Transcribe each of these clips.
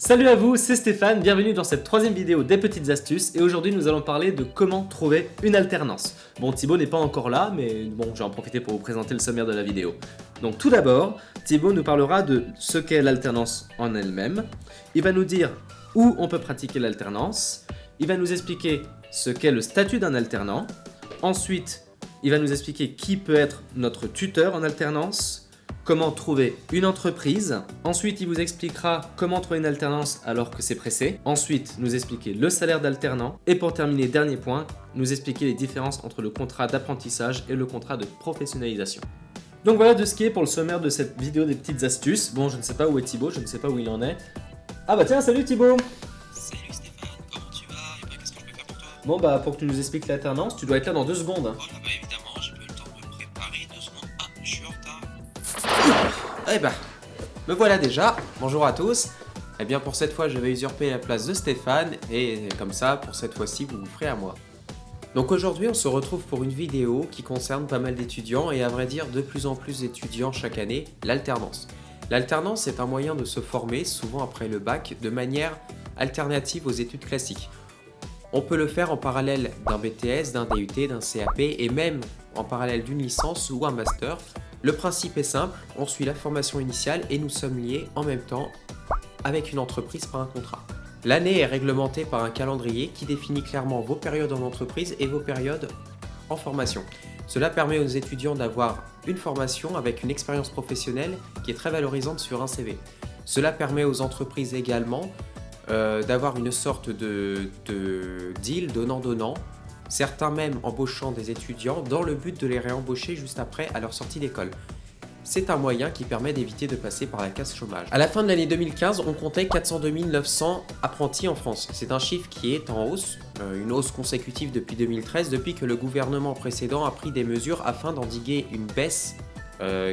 Salut à vous, c'est Stéphane, bienvenue dans cette troisième vidéo des petites astuces et aujourd'hui nous allons parler de comment trouver une alternance. Bon, Thibaut n'est pas encore là, mais bon, je vais en profiter pour vous présenter le sommaire de la vidéo. Donc tout d'abord, Thibaut nous parlera de ce qu'est l'alternance en elle-même, il va nous dire où on peut pratiquer l'alternance, il va nous expliquer ce qu'est le statut d'un alternant, ensuite il va nous expliquer qui peut être notre tuteur en alternance, comment trouver une entreprise. Ensuite, il vous expliquera comment trouver une alternance alors que c'est pressé. Ensuite, nous expliquer le salaire d'alternant. Et pour terminer, dernier point, nous expliquer les différences entre le contrat d'apprentissage et le contrat de professionnalisation. Donc voilà de ce qui est pour le sommaire de cette vidéo des petites astuces. Bon, je ne sais pas où est Thibaut, je ne sais pas où il en est. Ah bah tiens, salut Thibaut! Salut Stéphane, comment tu vas? Et bah, qu'est-ce que je peux faire pour toi? Bon bah pour que tu nous expliques l'alternance, tu dois être là dans 2 secondes. Voilà, bah évidemment, j'ai pas eu le temps de me préparer 2 secondes. Ah, je suis en retard. Eh ben, me voilà déjà, bonjour à tous. Eh bien pour cette fois je vais usurper la place de Stéphane et comme ça pour cette fois-ci vous vous ferez à moi. Donc aujourd'hui on se retrouve pour une vidéo qui concerne pas mal d'étudiants et à vrai dire de plus en plus d'étudiants chaque année, l'alternance. L'alternance est un moyen de se former, souvent après le bac, de manière alternative aux études classiques. On peut le faire en parallèle d'un BTS, d'un DUT, d'un CAP et même en parallèle d'une licence ou un master. Le principe est simple, on suit la formation initiale et nous sommes liés en même temps avec une entreprise par un contrat. L'année est réglementée par un calendrier qui définit clairement vos périodes en entreprise et vos périodes en formation. Cela permet aux étudiants d'avoir une formation avec une expérience professionnelle qui est très valorisante sur un CV. Cela permet aux entreprises également d'avoir une sorte de deal donnant-donnant, certains même embauchant des étudiants dans le but de les réembaucher juste après à leur sortie d'école. C'est un moyen qui permet d'éviter de passer par la case chômage. À la fin de l'année 2015, on comptait 402 900 apprentis en France. C'est un chiffre qui est en hausse, une hausse consécutive depuis 2013, depuis que le gouvernement précédent a pris des mesures afin d'endiguer une baisse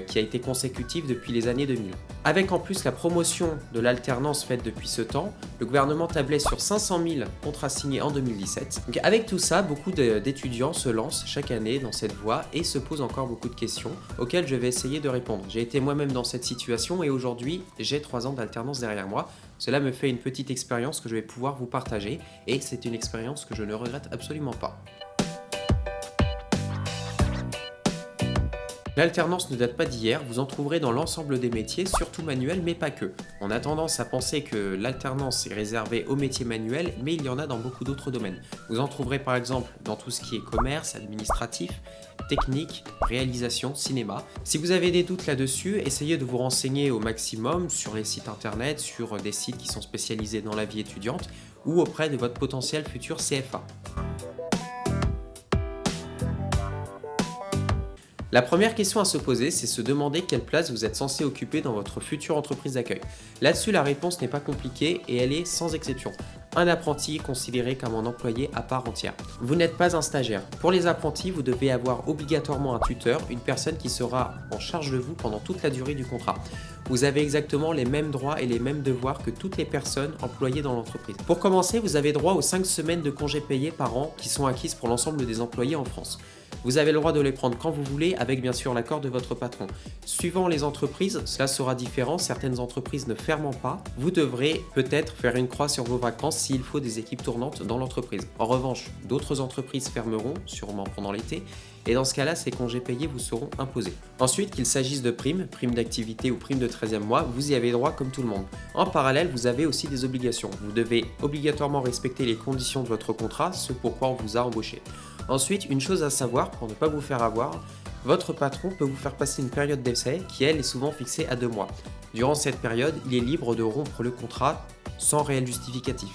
qui a été consécutive depuis les années 2000. Avec en plus la promotion de l'alternance faite depuis ce temps, le gouvernement tablait sur 500 000 contrats signés en 2017. Donc avec tout ça, beaucoup d'étudiants se lancent chaque année dans cette voie et se posent encore beaucoup de questions auxquelles je vais essayer de répondre. J'ai été moi-même dans cette situation et aujourd'hui, j'ai 3 ans d'alternance derrière moi. Cela me fait une petite expérience que je vais pouvoir vous partager et c'est une expérience que je ne regrette absolument pas. L'alternance ne date pas d'hier, vous en trouverez dans l'ensemble des métiers, surtout manuels, mais pas que. On a tendance à penser que l'alternance est réservée aux métiers manuels, mais il y en a dans beaucoup d'autres domaines. Vous en trouverez par exemple dans tout ce qui est commerce, administratif, technique, réalisation, cinéma. Si vous avez des doutes là-dessus, essayez de vous renseigner au maximum sur les sites internet, sur des sites qui sont spécialisés dans la vie étudiante, ou auprès de votre potentiel futur CFA. La première question à se poser, c'est se demander quelle place vous êtes censé occuper dans votre future entreprise d'accueil. Là-dessus, la réponse n'est pas compliquée et elle est sans exception. Un apprenti est considéré comme un employé à part entière. Vous n'êtes pas un stagiaire. Pour les apprentis, vous devez avoir obligatoirement un tuteur, une personne qui sera en charge de vous pendant toute la durée du contrat. Vous avez exactement les mêmes droits et les mêmes devoirs que toutes les personnes employées dans l'entreprise. Pour commencer, vous avez droit aux 5 semaines de congés payés par an qui sont acquises pour l'ensemble des employés en France. Vous avez le droit de les prendre quand vous voulez, avec bien sûr l'accord de votre patron. Suivant les entreprises, cela sera différent, certaines entreprises ne ferment pas. Vous devrez peut-être faire une croix sur vos vacances s'il faut des équipes tournantes dans l'entreprise. En revanche, d'autres entreprises fermeront, sûrement pendant l'été, et dans ce cas-là, ces congés payés vous seront imposés. Ensuite, qu'il s'agisse de primes d'activité ou primes de 13e mois, vous y avez droit comme tout le monde. En parallèle, vous avez aussi des obligations. Vous devez obligatoirement respecter les conditions de votre contrat, ce pourquoi on vous a embauché. Ensuite, une chose à savoir, pour ne pas vous faire avoir, votre patron peut vous faire passer une période d'essai qui, elle, est souvent fixée à 2 mois. Durant cette période, il est libre de rompre le contrat sans réel justificatif.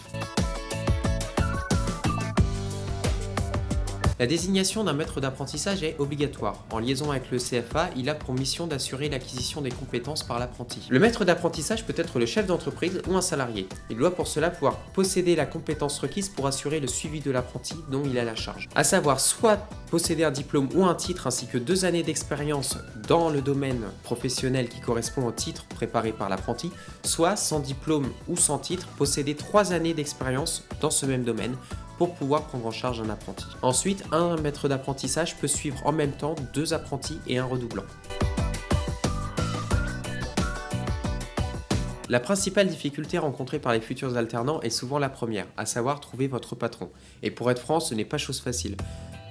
La désignation d'un maître d'apprentissage est obligatoire. En liaison avec le CFA, il a pour mission d'assurer l'acquisition des compétences par l'apprenti. Le maître d'apprentissage peut être le chef d'entreprise ou un salarié. Il doit pour cela pouvoir posséder la compétence requise pour assurer le suivi de l'apprenti dont il a la charge. À savoir soit posséder un diplôme ou un titre ainsi que 2 années d'expérience dans le domaine professionnel qui correspond au titre préparé par l'apprenti, soit sans diplôme ou sans titre, posséder 3 années d'expérience dans ce même domaine pour pouvoir prendre en charge un apprenti. Ensuite, un maître d'apprentissage peut suivre en même temps 2 apprentis et un redoublant. La principale difficulté rencontrée par les futurs alternants est souvent la première, à savoir trouver votre patron. Et pour être franc, ce n'est pas chose facile.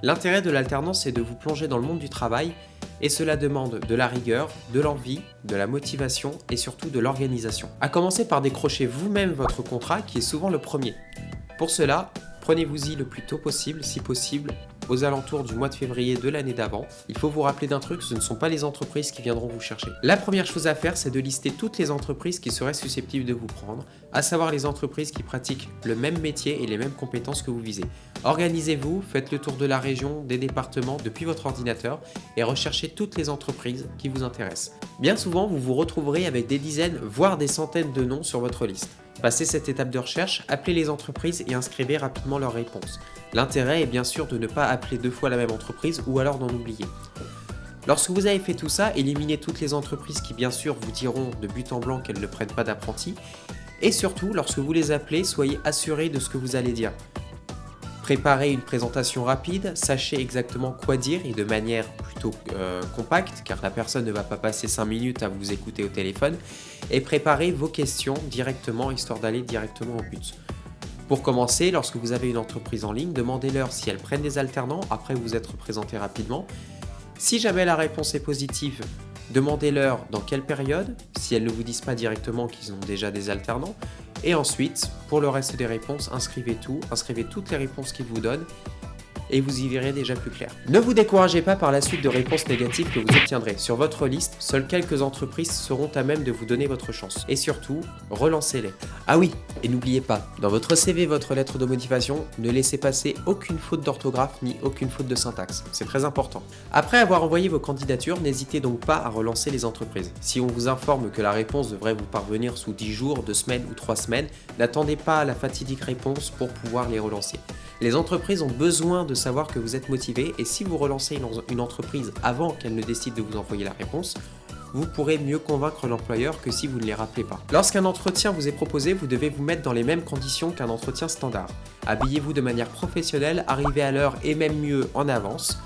L'intérêt de l'alternance est de vous plonger dans le monde du travail, et cela demande de la rigueur, de l'envie, de la motivation et surtout de l'organisation. À commencer par décrocher vous-même votre contrat qui est souvent le premier. Pour cela, prenez-vous-y le plus tôt possible, si possible, aux alentours du mois de février de l'année d'avant. Il faut vous rappeler d'un truc, ce ne sont pas les entreprises qui viendront vous chercher. La première chose à faire, c'est de lister toutes les entreprises qui seraient susceptibles de vous prendre, à savoir les entreprises qui pratiquent le même métier et les mêmes compétences que vous visez. Organisez-vous, faites le tour de la région, des départements depuis votre ordinateur et recherchez toutes les entreprises qui vous intéressent. Bien souvent, vous vous retrouverez avec des dizaines, voire des centaines de noms sur votre liste. Passez cette étape de recherche, appelez les entreprises et inscrivez rapidement leurs réponses. L'intérêt est bien sûr de ne pas appeler 2 fois la même entreprise ou alors d'en oublier. Lorsque vous avez fait tout ça, éliminez toutes les entreprises qui bien sûr vous diront de but en blanc qu'elles ne prennent pas d'apprentis. Et surtout, lorsque vous les appelez, soyez assurés de ce que vous allez dire. Préparez une présentation rapide, sachez exactement quoi dire et de manière plutôt compacte, car la personne ne va pas passer 5 minutes à vous écouter au téléphone, et préparez vos questions directement, histoire d'aller directement au but. Pour commencer, lorsque vous avez une entreprise en ligne, demandez-leur si elles prennent des alternants après vous être présenté rapidement. Si jamais la réponse est positive, demandez-leur dans quelle période, si elles ne vous disent pas directement qu'ils ont déjà des alternants. Et ensuite, pour le reste des réponses, inscrivez toutes les réponses qu'ils vous donnent et vous y verrez déjà plus clair. Ne vous découragez pas par la suite de réponses négatives que vous obtiendrez. Sur votre liste, seules quelques entreprises seront à même de vous donner votre chance. Et surtout, relancez-les. Ah oui, et n'oubliez pas, dans votre CV, votre lettre de motivation, ne laissez passer aucune faute d'orthographe ni aucune faute de syntaxe. C'est très important. Après avoir envoyé vos candidatures, n'hésitez donc pas à relancer les entreprises. Si on vous informe que la réponse devrait vous parvenir sous 10 jours, 2 semaines ou 3 semaines, n'attendez pas la fatidique réponse pour pouvoir les relancer. Les entreprises ont besoin de savoir que vous êtes motivé et si vous relancez une entreprise avant qu'elle ne décide de vous envoyer la réponse, vous pourrez mieux convaincre l'employeur que si vous ne les rappelez pas. Lorsqu'un entretien vous est proposé, vous devez vous mettre dans les mêmes conditions qu'un entretien standard. Habillez-vous de manière professionnelle, arrivez à l'heure et même mieux en avance.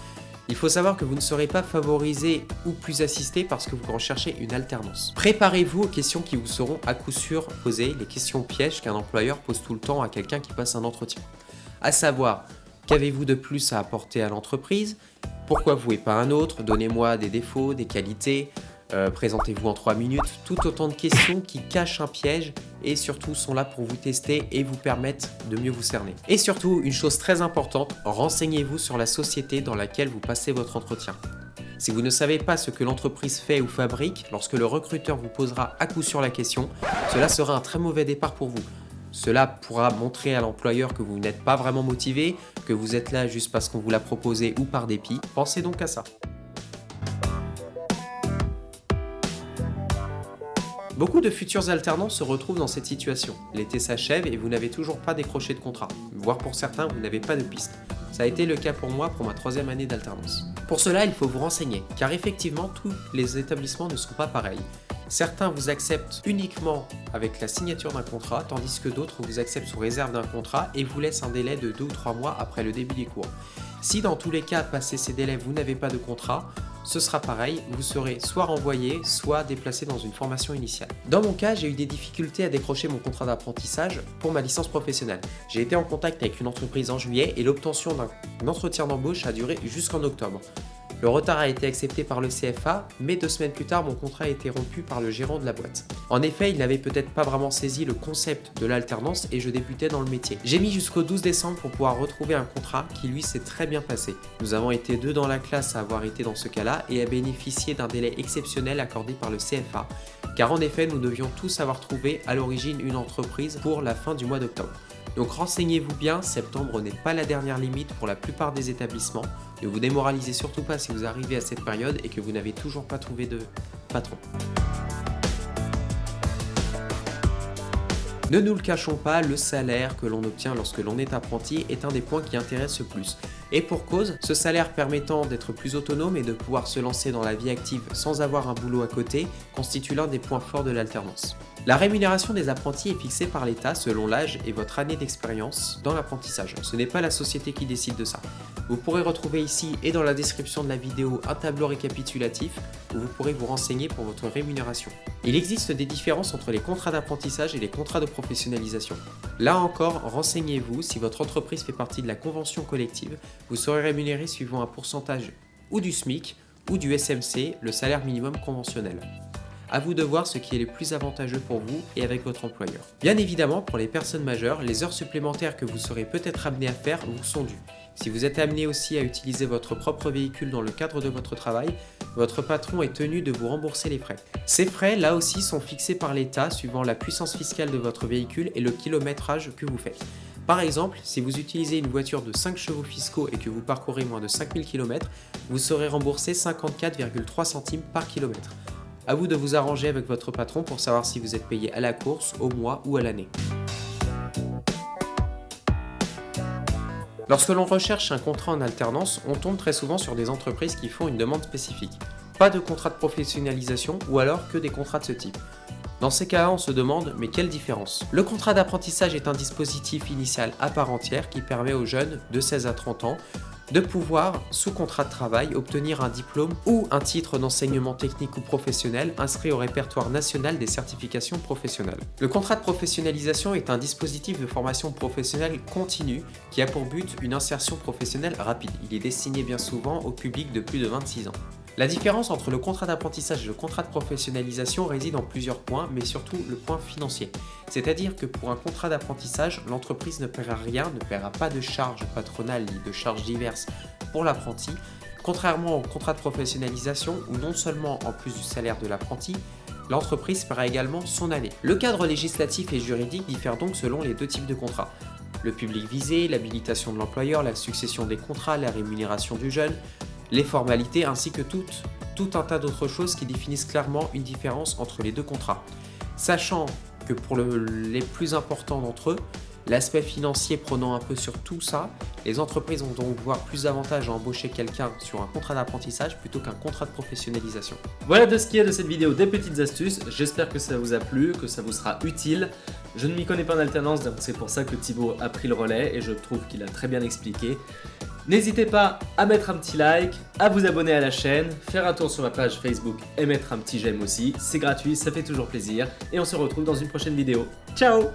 Il faut savoir que vous ne serez pas favorisé ou plus assisté parce que vous recherchez une alternance. Préparez-vous aux questions qui vous seront à coup sûr posées, les questions pièges qu'un employeur pose tout le temps à quelqu'un qui passe un entretien. À savoir, qu'avez-vous de plus à apporter à l'entreprise? Pourquoi vous et pas un autre? Donnez-moi des défauts, des qualités, présentez-vous en 3 minutes. Tout autant de questions qui cachent un piège et surtout sont là pour vous tester et vous permettre de mieux vous cerner. Et surtout, une chose très importante, renseignez-vous sur la société dans laquelle vous passez votre entretien. Si vous ne savez pas ce que l'entreprise fait ou fabrique, lorsque le recruteur vous posera à coup sûr la question, cela sera un très mauvais départ pour vous. Cela pourra montrer à l'employeur que vous n'êtes pas vraiment motivé, que vous êtes là juste parce qu'on vous l'a proposé ou par dépit. Pensez donc à ça. Beaucoup de futurs alternants se retrouvent dans cette situation. L'été s'achève et vous n'avez toujours pas décroché de contrat, voire pour certains, vous n'avez pas de piste. Ça a été le cas pour moi pour ma 3e année d'alternance. Pour cela, il faut vous renseigner, car effectivement, tous les établissements ne sont pas pareils. Certains vous acceptent uniquement avec la signature d'un contrat, tandis que d'autres vous acceptent sous réserve d'un contrat et vous laissent un délai de 2 ou 3 mois après le début des cours. Si dans tous les cas, passé ces délais, vous n'avez pas de contrat, ce sera pareil, vous serez soit renvoyé, soit déplacé dans une formation initiale. Dans mon cas, j'ai eu des difficultés à décrocher mon contrat d'apprentissage pour ma licence professionnelle. J'ai été en contact avec une entreprise en juillet et l'obtention d'un entretien d'embauche a duré jusqu'en octobre. Le retard a été accepté par le CFA, mais 2 semaines plus tard, mon contrat a été rompu par le gérant de la boîte. En effet, il n'avait peut-être pas vraiment saisi le concept de l'alternance et je débutais dans le métier. J'ai mis jusqu'au 12 décembre pour pouvoir retrouver un contrat qui lui s'est très bien passé. Nous avons été 2 dans la classe à avoir été dans ce cas-là et à bénéficier d'un délai exceptionnel accordé par le CFA, car en effet, nous devions tous avoir trouvé à l'origine une entreprise pour la fin du mois d'octobre. Donc renseignez-vous bien, septembre n'est pas la dernière limite pour la plupart des établissements. Ne vous démoralisez surtout pas si vous arrivez à cette période et que vous n'avez toujours pas trouvé de patron. Ne nous le cachons pas, le salaire que l'on obtient lorsque l'on est apprenti est un des points qui intéresse le plus. Et pour cause, ce salaire permettant d'être plus autonome et de pouvoir se lancer dans la vie active sans avoir un boulot à côté constitue l'un des points forts de l'alternance. La rémunération des apprentis est fixée par l'État selon l'âge et votre année d'expérience dans l'apprentissage. Ce n'est pas la société qui décide de ça. Vous pourrez retrouver ici et dans la description de la vidéo un tableau récapitulatif où vous pourrez vous renseigner pour votre rémunération. Il existe des différences entre les contrats d'apprentissage et les contrats de professionnalisation. Là encore, renseignez-vous, si votre entreprise fait partie de la convention collective, vous serez rémunéré suivant un pourcentage ou du SMIC ou du SMC, le salaire minimum conventionnel. À vous de voir ce qui est le plus avantageux pour vous et avec votre employeur. Bien évidemment, pour les personnes majeures, les heures supplémentaires que vous serez peut-être amené à faire vous sont dues. Si vous êtes amené aussi à utiliser votre propre véhicule dans le cadre de votre travail, votre patron est tenu de vous rembourser les frais. Ces frais, là aussi, sont fixés par l'État suivant la puissance fiscale de votre véhicule et le kilométrage que vous faites. Par exemple, si vous utilisez une voiture de 5 chevaux fiscaux et que vous parcourez moins de 5000 km, vous serez remboursé 54,3 centimes par kilomètre. À vous de vous arranger avec votre patron pour savoir si vous êtes payé à la course, au mois ou à l'année. Lorsque l'on recherche un contrat en alternance, on tombe très souvent sur des entreprises qui font une demande spécifique. Pas de contrat de professionnalisation ou alors que des contrats de ce type. Dans ces cas-là, on se demande, mais quelle différence? Le contrat d'apprentissage est un dispositif initial à part entière qui permet aux jeunes de 16 à 30 ans de pouvoir, sous contrat de travail, obtenir un diplôme ou un titre d'enseignement technique ou professionnel inscrit au répertoire national des certifications professionnelles. Le contrat de professionnalisation est un dispositif de formation professionnelle continue qui a pour but une insertion professionnelle rapide. Il est destiné bien souvent au public de plus de 26 ans. La différence entre le contrat d'apprentissage et le contrat de professionnalisation réside en plusieurs points, mais surtout le point financier. C'est-à-dire que pour un contrat d'apprentissage, l'entreprise ne paiera rien, ne paiera pas de charges patronales ni de charges diverses pour l'apprenti, contrairement au contrat de professionnalisation où non seulement en plus du salaire de l'apprenti, l'entreprise paiera également son année. Le cadre législatif et juridique diffère donc selon les deux types de contrats. Le public visé, l'habilitation de l'employeur, la succession des contrats, la rémunération du jeune, les formalités ainsi que tout un tas d'autres choses qui définissent clairement une différence entre les deux contrats. Sachant que pour les plus importants d'entre eux, l'aspect financier prenant un peu sur tout ça, les entreprises vont donc voir plus d'avantages à embaucher quelqu'un sur un contrat d'apprentissage plutôt qu'un contrat de professionnalisation. Voilà de ce qu'il y a de cette vidéo des petites astuces, j'espère que ça vous a plu, que ça vous sera utile. Je ne m'y connais pas en alternance, donc c'est pour ça que Thibaut a pris le relais et je trouve qu'il a très bien expliqué. N'hésitez pas à mettre un petit like, à vous abonner à la chaîne, faire un tour sur ma page Facebook et mettre un petit j'aime aussi, c'est gratuit, ça fait toujours plaisir et on se retrouve dans une prochaine vidéo. Ciao!